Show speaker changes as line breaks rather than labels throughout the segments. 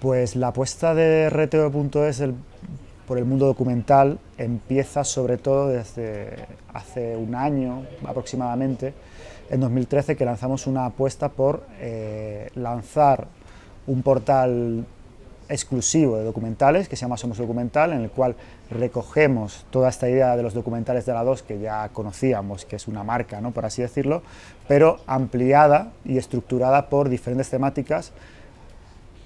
Pues la apuesta de RTV.es por el mundo documental empieza sobre todo desde hace un año aproximadamente, en 2013, que lanzamos una apuesta por lanzar un portal exclusivo de documentales que se llama Somos Documental, en el cual recogemos toda esta idea de los documentales de la 2 que ya conocíamos, que es una marca, ¿no?, por así decirlo, pero ampliada y estructurada por diferentes temáticas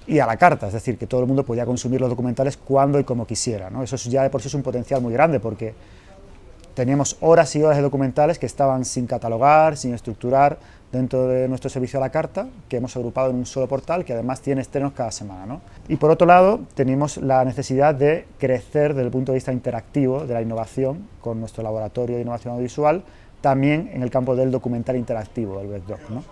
y a la carta, es decir, que todo el mundo podía consumir los documentales cuando y como quisiera, ¿no? Eso ya de por sí es un potencial muy grande, porque teníamos horas y horas de documentales que estaban sin catalogar, sin estructurar dentro de nuestro servicio a la carta, que hemos agrupado en un solo portal, que además tiene estrenos cada semana, ¿no? Y por otro lado, tenemos la necesidad de crecer desde el punto de vista interactivo de la innovación con nuestro laboratorio de innovación audiovisual, también en el campo del documental interactivo, del webdoc, ¿no?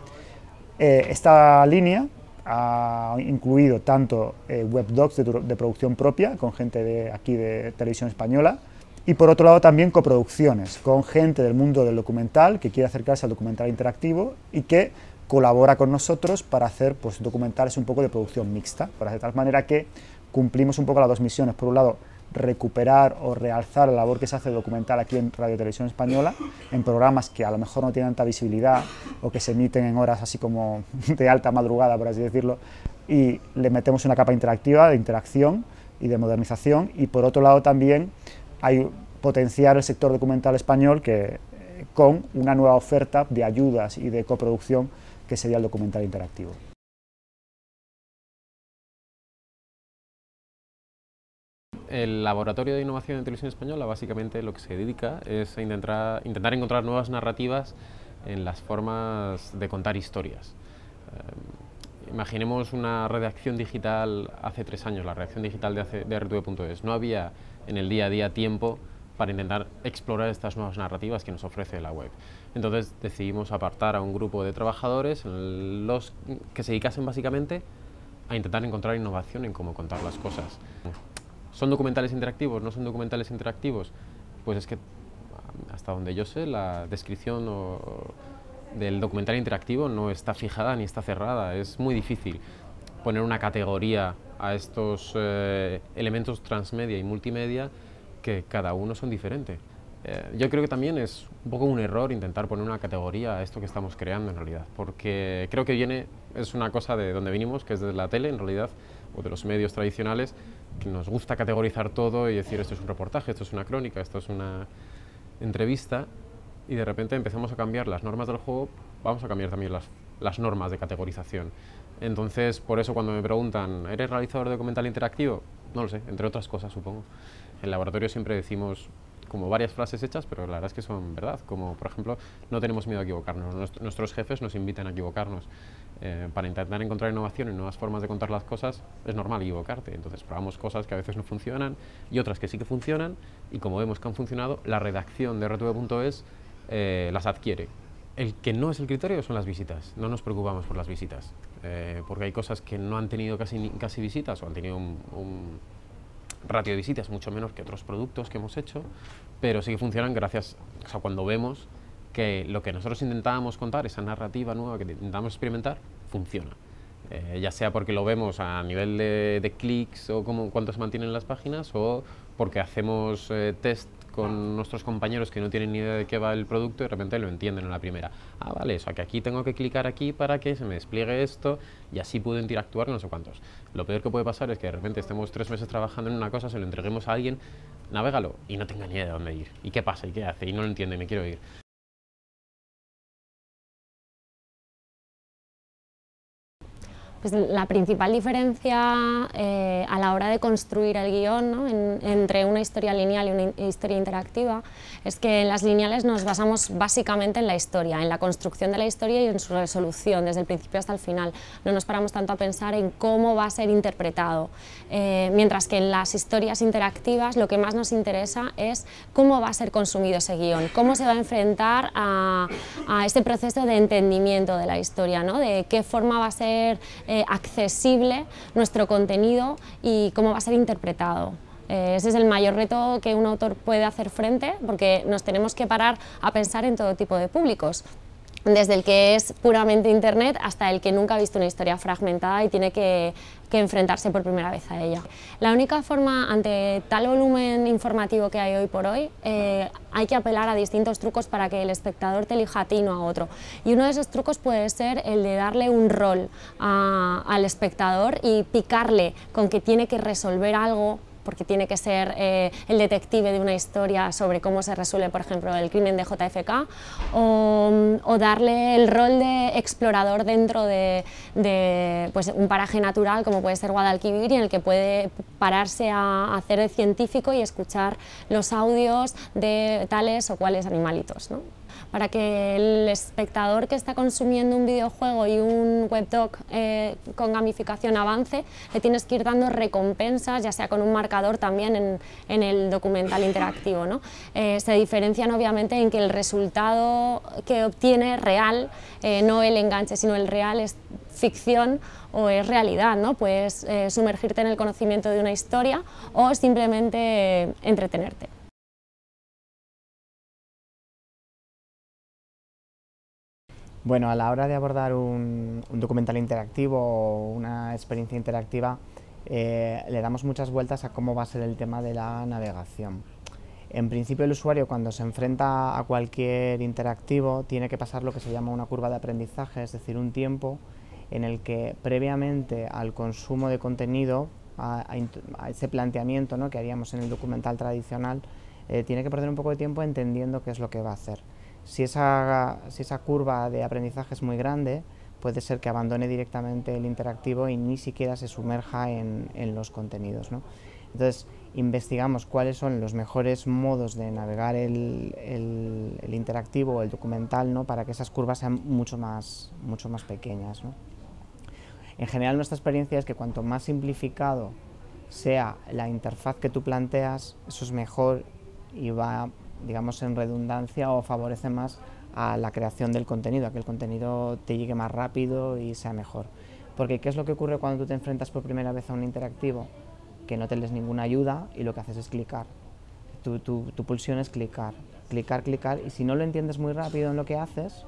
Esta línea ha incluido tanto webdocs de producción propia, con gente de aquí de Televisión Española, y por otro lado también coproducciones, con gente del mundo del documental que quiere acercarse al documental interactivo y que colabora con nosotros para hacer, pues, documentales un poco de producción mixta, de tal manera que cumplimos un poco las dos misiones: por un lado, recuperar o realzar la labor que se hace de documental aquí en Radio Televisión Española, en programas que a lo mejor no tienen tanta visibilidad o que se emiten en horas así como de alta madrugada, por así decirlo, y le metemos una capa interactiva, de interacción y de modernización. Y por otro lado también hay potenciar el sector documental español con una nueva oferta de ayudas y de coproducción, que sería el documental interactivo.
El Laboratorio de Innovación de Televisión Española básicamente lo que se dedica es a intentar encontrar nuevas narrativas en las formas de contar historias. Imaginemos una redacción digital hace 3 años, la redacción digital de RTV.es. No había en el día a día tiempo para intentar explorar estas nuevas narrativas que nos ofrece la web. Entonces decidimos apartar a un grupo de trabajadores los que se dedicasen básicamente a intentar encontrar innovación en cómo contar las cosas. ¿Son documentales interactivos? ¿No son documentales interactivos? Pues es que, hasta donde yo sé, la descripción del documental interactivo no está fijada ni está cerrada. Es muy difícil poner una categoría a estos elementos transmedia y multimedia, que cada uno son diferentes. Yo creo que también es un poco un error intentar poner una categoría a esto que estamos creando en realidad, porque creo que es una cosa de donde venimos, que es de la tele en realidad, o de los medios tradicionales, que nos gusta categorizar todo y decir esto es un reportaje, esto es una crónica, esto es una entrevista, y de repente empezamos a cambiar las normas del juego, vamos a cambiar también las normas de categorización. Entonces, por eso cuando me preguntan, ¿eres realizador de documental interactivo? No lo sé, entre otras cosas, supongo. En el laboratorio siempre decimos como varias frases hechas, pero la verdad es que son verdad, como por ejemplo, no tenemos miedo a equivocarnos. Nuestros jefes nos invitan a equivocarnos. Para intentar encontrar innovación y nuevas formas de contar las cosas, es normal equivocarte. Entonces probamos cosas que a veces no funcionan y otras que sí que funcionan, y como vemos que han funcionado, la redacción de RTV.es las adquiere. El que no es el criterio son las visitas. No nos preocupamos por las visitas, porque hay cosas que no han tenido casi visitas, o han tenido un ratio de visitas mucho menos que otros productos que hemos hecho, pero sí que funcionan gracias, o sea, cuando vemos que lo que nosotros intentábamos contar, esa narrativa nueva que intentamos experimentar, funciona. Ya sea porque lo vemos a nivel de clics o cuánto se mantienen las páginas, o porque hacemos test con nuestros compañeros que no tienen ni idea de qué va el producto y de repente lo entienden en la primera. Ah, vale, o sea que aquí tengo que clicar aquí para que se me despliegue esto y así puedo interactuar con no sé cuántos. Lo peor que puede pasar es que de repente estemos 3 meses trabajando en una cosa, se lo entreguemos a alguien, navégalo, y no tenga ni idea de dónde ir. ¿Y qué pasa? ¿Y qué hace? Y no lo entiende y me quiero ir.
Pues la principal diferencia a la hora de construir el guión, ¿no?, entre una historia lineal y una historia interactiva, es que en las lineales nos basamos básicamente en la historia, en la construcción de la historia y en su resolución, desde el principio hasta el final. No nos paramos tanto a pensar en cómo va a ser interpretado, mientras que en las historias interactivas lo que más nos interesa es cómo va a ser consumido ese guión, cómo se va a enfrentar a ese proceso de entendimiento de la historia, ¿no?, de qué forma va a ser accesible nuestro contenido y cómo va a ser interpretado. Ese es el mayor reto que un autor puede hacer frente, porque nos tenemos que parar a pensar en todo tipo de públicos. desde el que es puramente internet hasta el que nunca ha visto una historia fragmentada y tiene que enfrentarse por primera vez a ella. La única forma, ante tal volumen informativo que hay hoy por hoy, hay que apelar a distintos trucos para que el espectador te elija a ti y no a otro. Y uno de esos trucos puede ser el de darle un rol al espectador y picarle con que tiene que resolver algo, porque tiene que ser el detective de una historia sobre cómo se resuelve, por ejemplo, el crimen de JFK, o darle el rol de explorador dentro de pues, un paraje natural como puede ser Guadalquivir, y en el que puede pararse a hacer de científico y escuchar los audios de tales o cuales animalitos, ¿no? Para que el espectador que está consumiendo un videojuego y un webdoc con gamificación avance, le tienes que ir dando recompensas, ya sea con un marcador también en el documental interactivo, ¿no? Se diferencian obviamente en que el resultado que obtiene real, no el enganche, sino el real, es ficción o es realidad, ¿no? Puedes sumergirte en el conocimiento de una historia o simplemente entretenerte.
Bueno, a la hora de abordar un documental interactivo o una experiencia interactiva, le damos muchas vueltas a cómo va a ser el tema de la navegación. En principio, el usuario, cuando se enfrenta a cualquier interactivo, tiene que pasar lo que se llama una curva de aprendizaje, es decir, un tiempo en el que previamente al consumo de contenido, a ese planteamiento, ¿no?, que haríamos en el documental tradicional, tiene que perder un poco de tiempo entendiendo qué es lo que va a hacer. Si esa curva de aprendizaje es muy grande, puede ser que abandone directamente el interactivo y ni siquiera se sumerja en los contenidos, ¿no? Entonces, investigamos cuáles son los mejores modos de navegar el interactivo o el documental, ¿no?, para que esas curvas sean mucho más pequeñas, ¿no? En general, nuestra experiencia es que cuanto más simplificado sea la interfaz que tú planteas, eso es mejor y va, digamos, en redundancia, o favorece más a la creación del contenido, a que el contenido te llegue más rápido y sea mejor. Porque ¿qué es lo que ocurre cuando tú te enfrentas por primera vez a un interactivo? Que no te les ninguna ayuda y lo que haces es clicar. Tu pulsión es clicar, y si no lo entiendes muy rápido en lo que haces,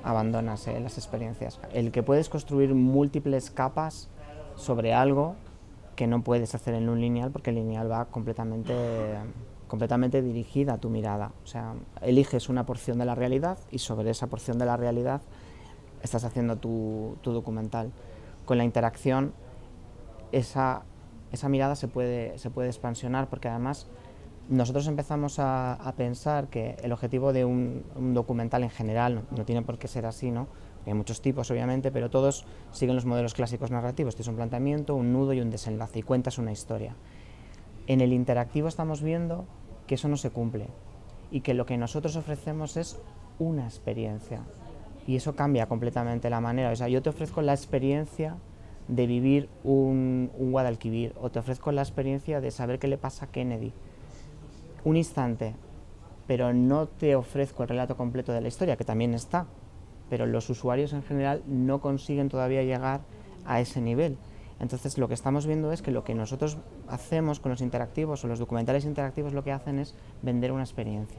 abandonas las experiencias. El que puedes construir múltiples capas sobre algo que no puedes hacer en un lineal, porque el lineal va completamente dirigida a tu mirada. O sea, eliges una porción de la realidad y sobre esa porción de la realidad estás haciendo tu documental. Con la interacción, esa mirada se puede expansionar, porque además nosotros empezamos a pensar que el objetivo de un documental en general, no tiene por qué ser así, ¿no? Hay muchos tipos, obviamente, pero todos siguen los modelos clásicos narrativos. Tienes un planteamiento, un nudo y un desenlace, y cuentas una historia. En el interactivo estamos viendo que eso no se cumple y que lo que nosotros ofrecemos es una experiencia, y eso cambia completamente la manera. O sea, yo te ofrezco la experiencia de vivir un Guadalquivir, o te ofrezco la experiencia de saber qué le pasa a Kennedy, un instante, pero no te ofrezco el relato completo de la historia, que también está, pero los usuarios en general no consiguen todavía llegar a ese nivel. Entonces, lo que estamos viendo es que lo que nosotros hacemos con los interactivos, o los documentales interactivos, lo que hacen es vender una experiencia.